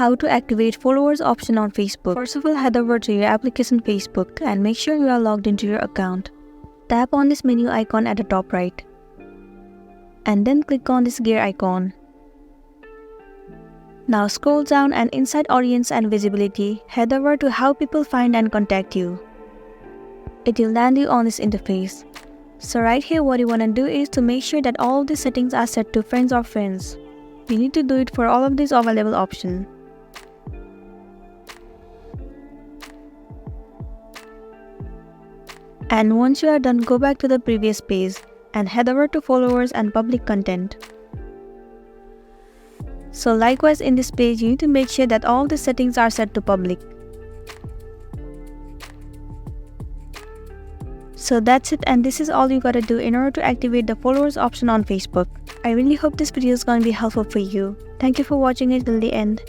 How to activate followers option on Facebook. First of all, head over to your application Facebook and make sure you are logged into your account. Tap on this menu icon at the top right. And then click on this gear icon. Now scroll down and inside audience and visibility, head over to how people find and contact you. It will land you on this interface. So right here what you want to do is to make sure that all of these settings are set to friends or friends. You need to do it for all of these available options. And once you are done, go back to the previous page and head over to followers and public content. So likewise in this page, you need to make sure that all the settings are set to public. So that's it, and this is all you gotta do in order to activate the followers option on Facebook. I really hope this video is gonna be helpful for you. Thank you for watching it till the end.